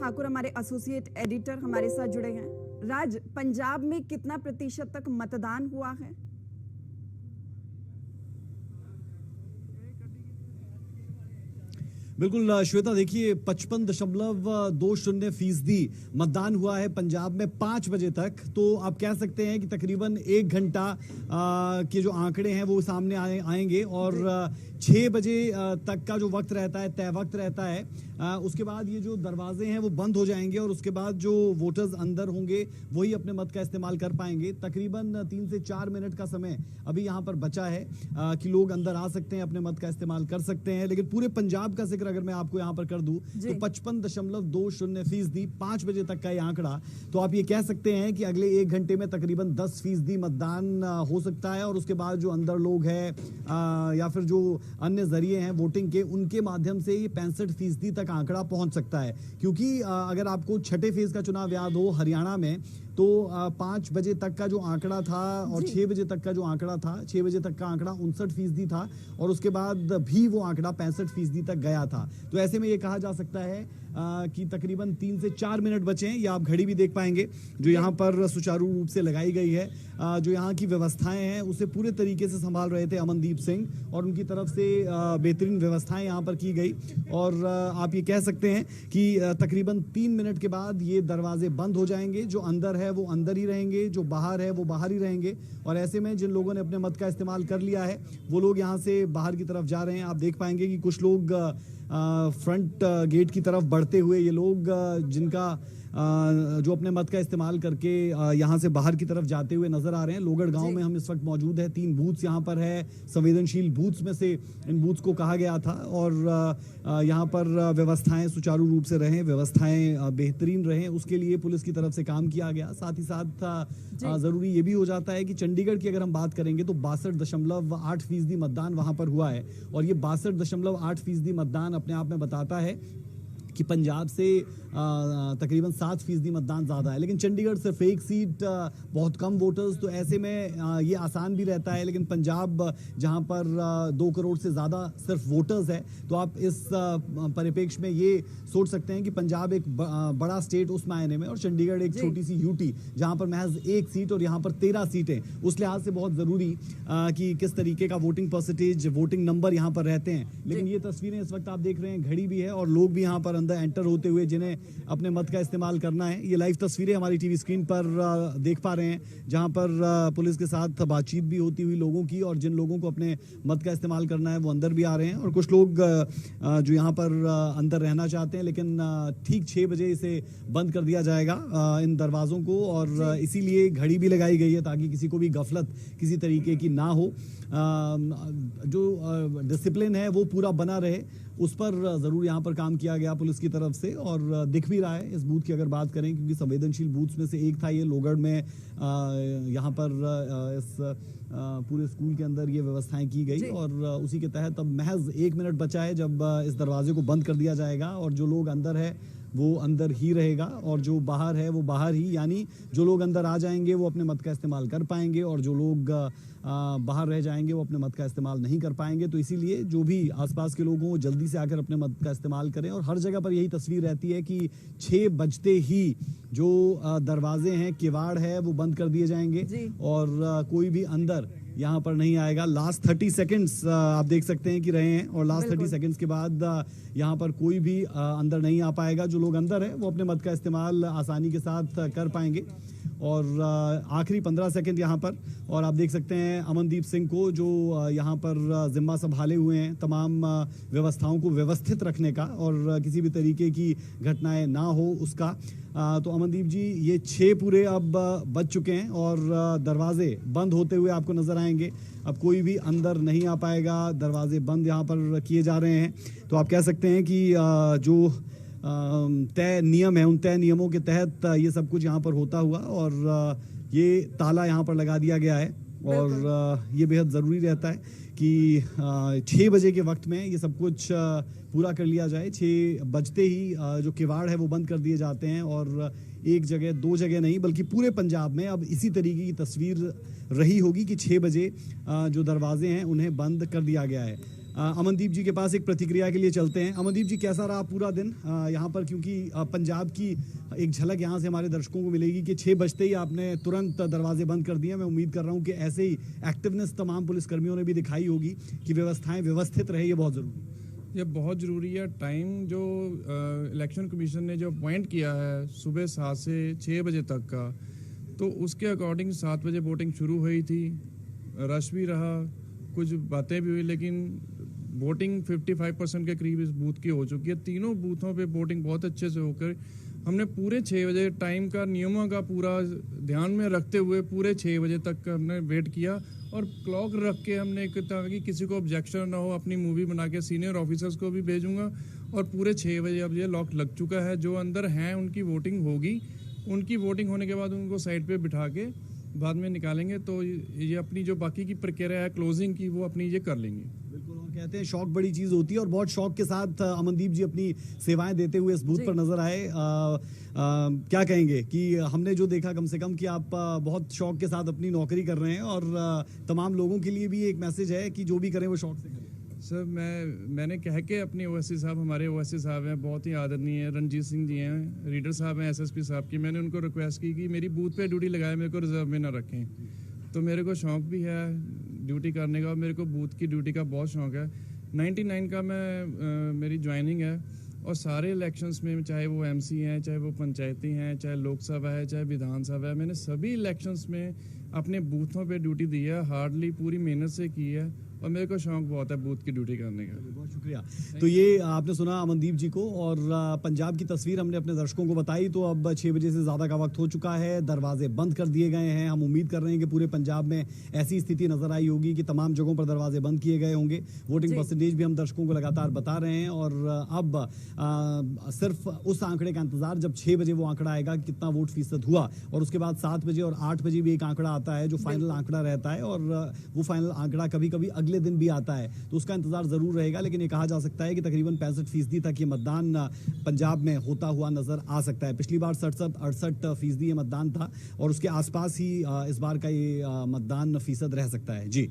ठाकुर हमारे associate editor हमारे साथ जुड़े हैं। राज, पंजाब में कितना प्रतिशत तक मतदान हुआ है? बिल्कुल श्वेता, देखिए 55.20% मतदान हुआ है पंजाब में 5 बजे तक। तो आप कह सकते हैं कि तकरीबन 1 घंटा के जो आंकड़े हैं वो सामने आएंगे और 6 बजे तक का जो वक्त रहता है, तय वक्त रहता है, उसके बाद ये जो दरवाजे हैं वो बंद हो जाएंगे और उसके बाद जो वोटर्स अंदर होंगे वही अपने मत का इस्तेमाल कर पाएंगे। तकरीबन 3 से 4 मिनट का समय अभी यहाँ पर बचा है कि लोग अंदर आ सकते हैं, अपने मत का इस्तेमाल कर सकते हैं। लेकिन पूरे पंजाब का जिक्र अगर मैं आपको यहाँ पर कर दूं तो 55.20% 5 बजे तक का ये आंकड़ा, तो आप ये कह सकते हैं कि अगले 1 घंटे में तकरीबन 10% मतदान हो सकता है और उसके बाद जो अंदर लोग हैं या फिर जो अन्य जरिए हैं वोटिंग के, उनके माध्यम से ये 65% तक आंकड़ा पहुंच सकता है। क्योंकि अगर आपको छठे फेज का चुनाव याद हो हरियाणा में, तो 5 बजे तक का जो आंकड़ा था और 6 बजे तक का जो आंकड़ा था, 6 बजे तक का आंकड़ा 59% था और उसके बाद भी वो आंकड़ा 65% तक गया था। तो ऐसे में ये कहा जा सकता है कि तकरीबन 3 से 4 मिनट बचे हैं। या आप घड़ी भी देख पाएंगे जो यहाँ पर सुचारू रूप से लगाई गई है। जो यहाँ की व्यवस्थाएं हैं उसे पूरे तरीके से संभाल रहे थे अमनदीप सिंह और उनकी तरफ से बेहतरीन व्यवस्थाएं यहाँ पर की गई। और आप ये कह सकते हैं कि तकरीबन 3 मिनट के बाद ये दरवाजे बंद हो जाएंगे। जो अंदर है वो अंदर ही रहेंगे, जो बाहर है वो बाहर ही रहेंगे। और ऐसे में जिन लोगों ने अपने मत का इस्तेमाल कर लिया है वो लोग यहाँ से बाहर की तरफ जा रहे हैं। आप देख पाएंगे कि कुछ लोग फ्रंट गेट की तरफ बढ़ते हुए, ये लोग जिनका जो अपने मत का इस्तेमाल करके यहाँ से बाहर की तरफ जाते हुए नजर आ रहे हैं। लोगढ़ गांव में हम इस वक्त मौजूद है। 3 बूथ्स यहाँ पर है, संवेदनशील बूथ्स में से इन बूथ्स को कहा गया था और यहाँ पर व्यवस्थाएं सुचारू रूप से रहें, व्यवस्थाएं बेहतरीन रहें, उसके लिए पुलिस की तरफ से काम किया गया। साथ ही साथ जरूरी ये भी हो जाता है कि चंडीगढ़ की अगर हम बात करेंगे तो 62.8% मतदान वहां पर हुआ है और ये 62.8% मतदान अपने आप में बताता है कि पंजाब से तकरीबन 7% मतदान ज़्यादा है। लेकिन चंडीगढ़ सिर्फ 1 सीट, बहुत कम वोटर्स, तो ऐसे में ये आसान भी रहता है। लेकिन पंजाब जहां पर 2 करोड़ से ज़्यादा सिर्फ वोटर्स है, तो आप इस परिप्रेक्ष्य में ये सोच सकते हैं कि पंजाब एक बड़ा स्टेट उस मायने में और चंडीगढ़ एक छोटी सी यूटी जहां पर महज 1 सीट और यहाँ पर 13 सीटें, उस लिहाज से बहुत ज़रूरी कि किस तरीके का वोटिंग परसेंटेज, वोटिंग नंबर यहाँ पर रहते हैं। लेकिन ये तस्वीरें इस वक्त आप देख रहे हैं, घड़ी भी है और लोग भी यहाँ पर अंदर एंटर होते हुए जिन्हें अपने मत का इस्तेमाल करना है। ये लाइव तस्वीरें हमारी टीवी स्क्रीन पर देख पा रहे हैं जहां पर पुलिस के साथ बातचीत भी होती हुई लोगों की, और जिन लोगों को अपने मत का इस्तेमाल करना है वो अंदर भी आ रहे हैं। और कुछ लोग जो यहाँ पर अंदर रहना चाहते हैं, लेकिन ठीक 6 बजे इसे बंद कर दिया जाएगा इन दरवाजों को, और इसीलिए घड़ी भी लगाई गई है ताकि किसी को भी गफलत किसी तरीके की ना हो। जो डिसिप्लिन है वो पूरा बना रहे, उस पर जरूर यहाँ पर काम किया गया पुलिस की तरफ से और दिख भी रहा है। इस बूथ की अगर बात करें, क्योंकि संवेदनशील बूथ्स में से एक था ये लोगढ़ में, यहाँ पर इस पूरे स्कूल के अंदर ये व्यवस्थाएं की गई और उसी के तहत अब महज 1 मिनट बचा है जब इस दरवाजे को बंद कर दिया जाएगा और जो लोग अंदर है वो अंदर ही रहेगा और जो बाहर है वो बाहर ही, यानी जो लोग अंदर आ जाएंगे वो अपने मत का इस्तेमाल कर पाएंगे और जो लोग बाहर रह जाएंगे वो अपने मत का इस्तेमाल नहीं कर पाएंगे। तो इसीलिए जो भी आसपास के लोग हों वो जल्दी से आकर अपने मत का इस्तेमाल करें। और हर जगह पर यही तस्वीर रहती है कि 6 बजते ही जो दरवाजे हैं, किवाड़ है, वो बंद कर दिए जाएंगे और कोई भी अंदर यहाँ पर नहीं आएगा। लास्ट 30 सेकंड्स आप देख सकते हैं कि रहे हैं और लास्ट 30 सेकंड्स के बाद यहाँ पर कोई भी अंदर नहीं आ पाएगा। जो लोग अंदर है वो अपने मत का इस्तेमाल आसानी के साथ कर पाएंगे। और आखिरी 15 सेकंड यहाँ पर, और आप देख सकते हैं अमनदीप सिंह को जो यहाँ पर जिम्मा संभाले हुए हैं तमाम व्यवस्थाओं को व्यवस्थित रखने का और किसी भी तरीके की घटनाएं ना हो उसका। तो अमनदीप जी, ये 6 पूरे अब बज चुके हैं और दरवाजे बंद होते हुए आपको नजर आएंगे। अब कोई भी अंदर नहीं आ पाएगा, दरवाजे बंद यहाँ पर किए जा रहे हैं। तो आप कह सकते हैं कि जो तय नियम है उन तय नियमों के तहत ये सब कुछ यहाँ पर होता हुआ और ये ताला यहाँ पर लगा दिया गया है और ये बेहद ज़रूरी रहता है कि 6 बजे के वक्त में ये सब कुछ पूरा कर लिया जाए। 6 बजते ही जो किवाड़ है वो बंद कर दिए जाते हैं और एक जगह 2 जगह नहीं बल्कि पूरे पंजाब में अब इसी तरीके की तस्वीर रही होगी कि 6 बजे जो दरवाजे हैं उन्हें बंद कर दिया गया है। अमनदीप जी के पास एक प्रतिक्रिया के लिए चलते हैं। अमनदीप जी, कैसा रहा पूरा दिन यहाँ पर? क्योंकि पंजाब की एक झलक यहाँ से हमारे दर्शकों को मिलेगी कि 6 बजते ही आपने तुरंत दरवाजे बंद कर दिए। मैं उम्मीद कर रहा हूँ कि ऐसे ही एक्टिवनेस तमाम पुलिसकर्मियों ने भी दिखाई होगी कि व्यवस्थाएं व्यवस्थित रहे, ये बहुत जरूरी है। ये बहुत ज़रूरी है। टाइम जो इलेक्शन कमीशन ने जो अपॉइंट किया है सुबह 7 से 6 बजे तक का, तो उसके अकॉर्डिंग 7 बजे वोटिंग शुरू हुई थी। रश भी रहा, कुछ बातें भी हुई, लेकिन वोटिंग 55% के करीब इस बूथ की हो चुकी है। तीनों बूथों पे वोटिंग बहुत अच्छे से होकर हमने पूरे 6 बजे टाइम का नियमों का पूरा ध्यान में रखते हुए पूरे 6 बजे तक हमने वेट किया और क्लॉक रख के हमने ताकि किसी को ऑब्जेक्शन ना हो। अपनी मूवी बना के सीनियर ऑफिसर्स को भी भेजूंगा और पूरे 6 बजे अब ये लॉक लग चुका है। जो अंदर हैं उनकी वोटिंग होगी, उनकी वोटिंग होने के बाद उनको साइड पे बिठा के बाद में निकालेंगे। तो ये अपनी जो बाकी की प्रक्रिया है क्लोजिंग की, वो अपनी ये कर लेंगे। बिल्कुल, और कहते हैं शौक बड़ी चीज होती है और बहुत शौक के साथ अमनदीप जी अपनी सेवाएं देते हुए इस बूथ पर नजर आए। क्या कहेंगे कि हमने जो देखा, कम से कम कि आप बहुत शौक के साथ अपनी नौकरी कर रहे हैं और तमाम लोगों के लिए भी एक मैसेज है कि जो भी करें वो शौक से करें। सर, मैंने कह के अपने ओएससी साहब, हमारे ओएससी साहब हैं, बहुत ही आदरणीय रंजीत सिंह जी हैं, रीडर साहब हैं एसएसपी साहब की, मैंने उनको रिक्वेस्ट की कि मेरी बूथ पे ड्यूटी लगाए, मेरे को रिजर्व में ना रखें। तो मेरे को शौक भी है ड्यूटी करने का और मेरे को बूथ की ड्यूटी का बहुत शौक है। 99 का मेरी ज्वाइनिंग है और सारे इलेक्शंस में, चाहे वो एमसी हैं, चाहे वो पंचायती हैं, चाहे लोकसभा है, चाहे विधानसभा है, मैंने सभी इलेक्शंस में अपने बूथों पे ड्यूटी दी है, हार्डली पूरी मेहनत से की है और मेरे को शौक बहुत है बूथ की ड्यूटी करने का। बहुत शुक्रिया। तो ये आपने सुना अमनदीप जी को और पंजाब की तस्वीर हमने अपने दर्शकों को बताई। तो अब 6 बजे से ज़्यादा का वक्त हो चुका है, दरवाजे बंद कर दिए गए हैं। हम उम्मीद कर रहे हैं कि पूरे पंजाब में ऐसी स्थिति नजर आई होगी कि तमाम जगहों पर दरवाजे बंद किए गए होंगे। वोटिंग परसेंटेज भी हम दर्शकों को लगातार बता रहे हैं और अब सिर्फ उस आंकड़े का इंतजार, जब 6 बजे वो आंकड़ा आएगा कि कितना वोट फीसद हुआ, और उसके बाद 7 बजे और 8 बजे भी एक आंकड़ा आता है जो फाइनल आंकड़ा रहता है और वो फाइनल आंकड़ा कभी कभी अगले दिन भी आता है। तो उसका इंतजार जरूर रहेगा, लेकिन ये कहा जा सकता है कि तकरीबन 65% तक ये मतदान पंजाब में होता हुआ नजर आ सकता है। पिछली बार 67-68% ये मतदान था और उसके आसपास ही इस बार का ये मतदान फीसद रह सकता है। जी।